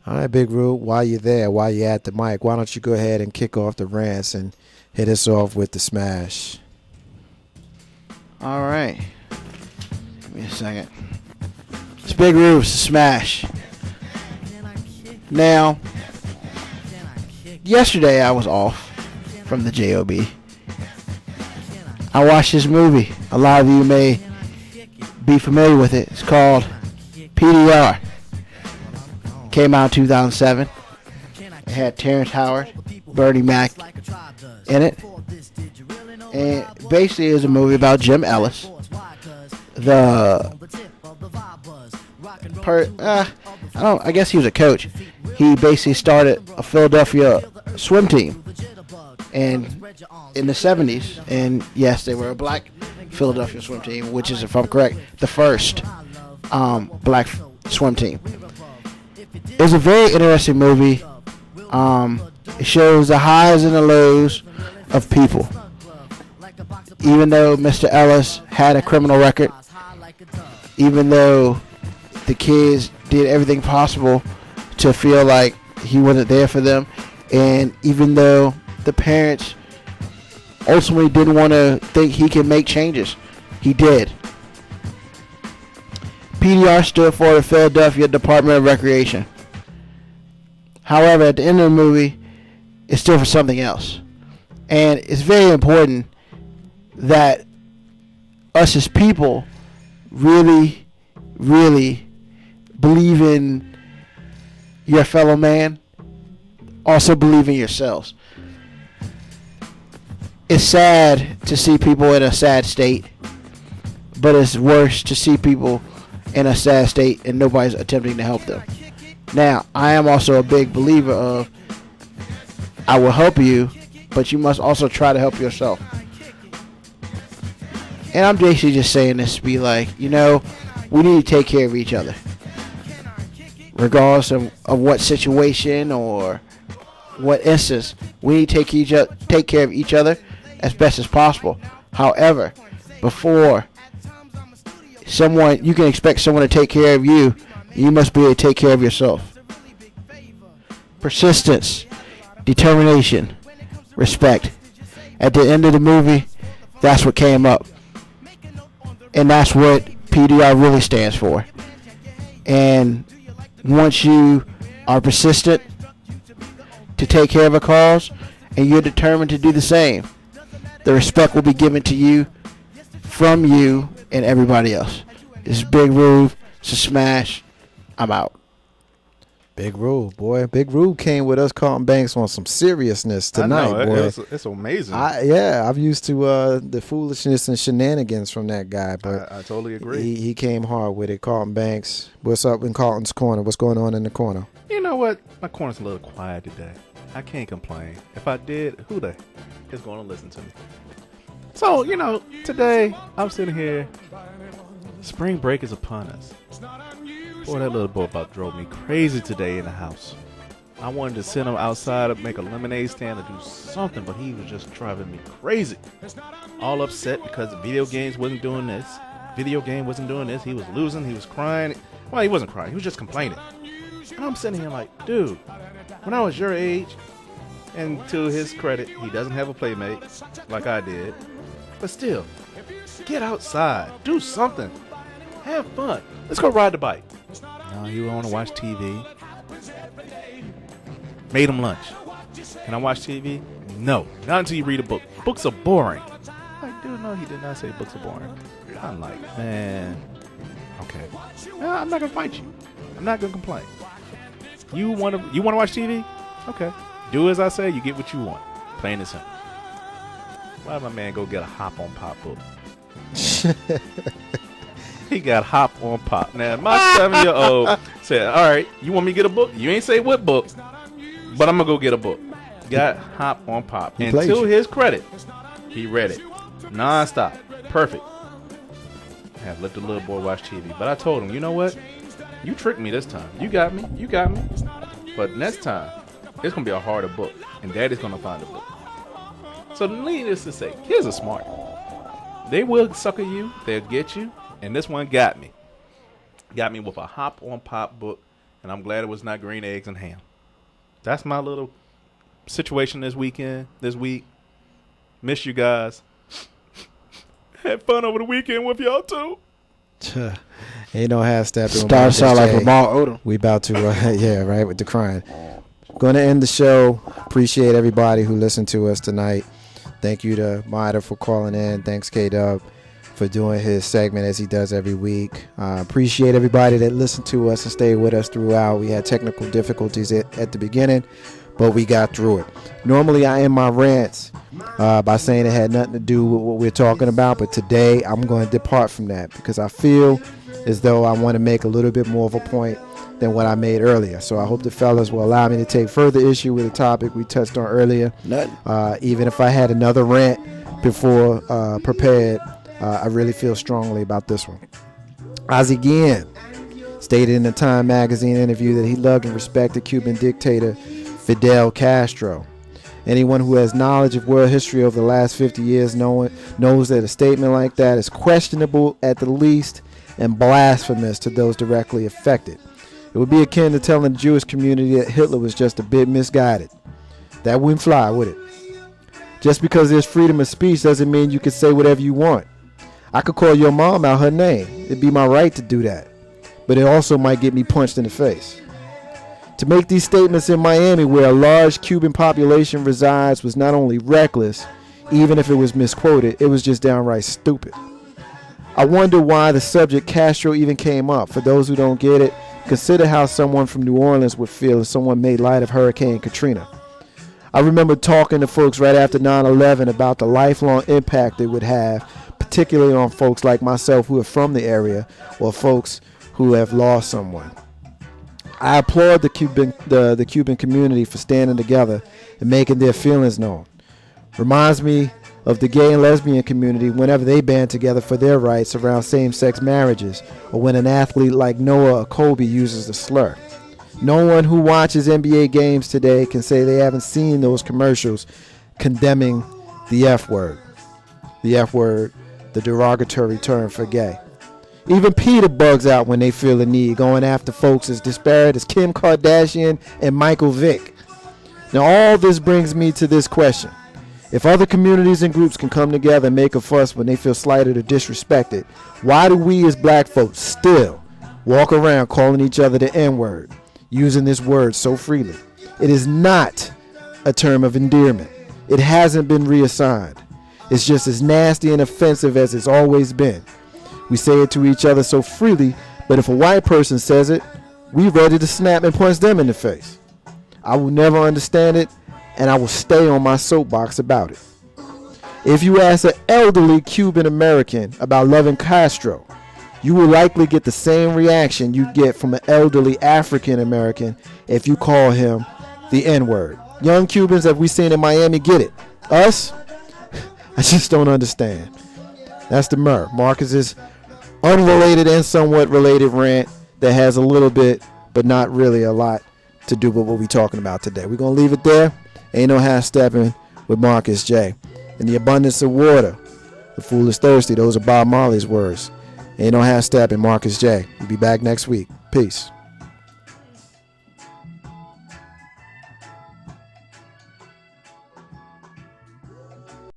All right, Big Rube, while you're there, while you're at the mic, why don't you go ahead and kick off the rants and hit us off with the smash? All right. Give me a second. It's Big Rube's smash. Now, yesterday I was off from the JOB. I watched this movie. A lot of you may be familiar with it. It's called PDR. Came out in 2007. It had Terrence Howard, Bernie Mac in it. And basically it's a movie about Jim Ellis. I guess he was a coach. He basically started a Philadelphia swim team and in the 70s. And yes, they were a black Philadelphia swim team, which is, if I'm correct, the first black swim team. It was a very interesting movie. It shows the highs and the lows of people. Even though Mr. Ellis had a criminal record, even though the kids did everything possible to feel like he wasn't there for them, and even though the parents ultimately didn't want to think he could make changes, he did. PDR stood for the Philadelphia Department of Recreation. However, at the end of the movie, it stood for something else. And it's very important that us as people really, really believe in your fellow man. Also believe in yourselves. It's sad to see people in a sad state, but it's worse to see people in a sad state and nobody's attempting to help them. Now, I am also a big believer of I will help you, but you must also try to help yourself. And I'm basically just saying this to be like, we need to take care of each other. Regardless of what situation or what instance, we need to take care of each other as best as possible. However, before you can expect someone to take care of you, you must be able to take care of yourself. Persistence, determination, respect. At the end of the movie, that's what came up. And that's what PDR really stands for. And once you are persistent to take care of a cause, and you're determined to do the same, the respect will be given to you, from you, and everybody else. It's Big Rube. It's a smash. I'm out. Big Rube, boy. Big Rube came with us, Carlton Banks, on some seriousness tonight, I know, boy. It's amazing. I'm used to the foolishness and shenanigans from that guy, but I totally agree. He came hard with it. Carlton Banks, what's up in Carlton's corner? What's going on in the corner? You know what? My corner's a little quiet today. I can't complain. If I did, who the is going to listen to me? So, today I'm sitting here. Spring break is upon us. Boy, that little boy about drove me crazy today in the house. I wanted to send him outside and make a lemonade stand or do something, but he was just driving me crazy. All upset because the video games wasn't doing this. Video game wasn't doing this. He was losing. He was crying. Well, he wasn't crying. He was just complaining. And I'm sitting here like, dude, when I was your age, and to his credit, he doesn't have a playmate like I did. But still, get outside. Do something. Have fun. Let's go ride the bike. No, he want to watch TV. Made him lunch. Can I watch TV? No. Not until you read a book. Books are boring. I'm like, dude, no, he did not say books are boring. I'm like, man. Okay. Well, I'm not going to fight you. I'm not going to complain. You want to watch TV? Okay. Do as I say, you get what you want. Plain and simple. Why did my man go get a Hop on Pop book? He got Hop on Pop. Now, my 7-year-old said, all right, you want me to get a book? You ain't say what book, but I'm going to go get a book. Got Hop on Pop. And to his credit, he read it. Non-stop. Perfect. I have let the little boy watch TV. But I told him, you know what? You tricked me this time. You got me. You got me. But next time, it's going to be a harder book. And Daddy's going to find a book. So needless to say, kids are smart. They will sucker you. They'll get you. And this one got me. Got me with a Hop on Pop book. And I'm glad it was not green eggs and ham. That's my little situation this week. Miss you guys. Had fun over the weekend with y'all too. Ain't no half stepping. Start sound like Lamar Odom. We about to, yeah, right, with the crying. Going to end the show. Appreciate everybody who listened to us tonight. Thank you to Mida for calling in. Thanks, K-Dub, for doing his segment as he does every week. Appreciate everybody that listened to us and stayed with us throughout. We had technical difficulties at the beginning, but we got through it. Normally, I end my rants by saying it had nothing to do with what we're talking about, but today I'm going to depart from that because I feel as though I want to make a little bit more of a point than what I made earlier. So I hope the fellas will allow me to take further issue with the topic we touched on earlier. Even if I had another rant before prepared, I really feel strongly about this one. Ozzie Guillen stated in a Time magazine interview that he loved and respected Cuban dictator Fidel Castro. Anyone who has knowledge of world history over the last 50 years knows that a statement like that is questionable at the least and blasphemous to those directly affected. It would be akin to telling the Jewish community that Hitler was just a bit misguided. That wouldn't fly, would it? Just because there's freedom of speech doesn't mean you can say whatever you want. I could call your mom out her name. It'd be my right to do that. But it also might get me punched in the face. To make these statements in Miami, where a large Cuban population resides, was not only reckless, even if it was misquoted, it was just downright stupid. I wonder why the subject Castro even came up. For those who don't get it, consider how someone from New Orleans would feel if someone made light of Hurricane Katrina. I remember talking to folks right after 9/11 about the lifelong impact it would have, particularly on folks like myself who are from the area or folks who have lost someone. I applaud the Cuban community for standing together and making their feelings known. Reminds me of the gay and lesbian community whenever they band together for their rights around same-sex marriages, or when an athlete like Noah or Kobe uses the slur. No one who watches NBA games today can say they haven't seen those commercials condemning the F word. The F word, the derogatory term for gay. Even PETA bugs out when they feel the need, going after folks as disparate as Kim Kardashian and Michael Vick. Now all this brings me to this question. If other communities and groups can come together and make a fuss when they feel slighted or disrespected, why do we as black folks still walk around calling each other the N-word, using this word so freely? It is not a term of endearment. It hasn't been reassigned. It's just as nasty and offensive as it's always been. We say it to each other so freely, but if a white person says it, we ready to snap and punch them in the face. I will never understand it, and I will stay on my soapbox about it. If you ask an elderly Cuban American about loving Castro, you will likely get the same reaction you get from an elderly African American if you call him the N-word. Young Cubans that we seen in Miami get it. Us, I just don't understand. That's the Murr. Marcus's unrelated and somewhat related rant that has a little bit, but not really a lot to do with what we're talking about today. We're going to leave it there. Ain't no half stepping with Marcus J. In the abundance of water, the fool is thirsty. Those are Bob Marley's words. Ain't no half stepping, Marcus J. We'll be back next week. Peace.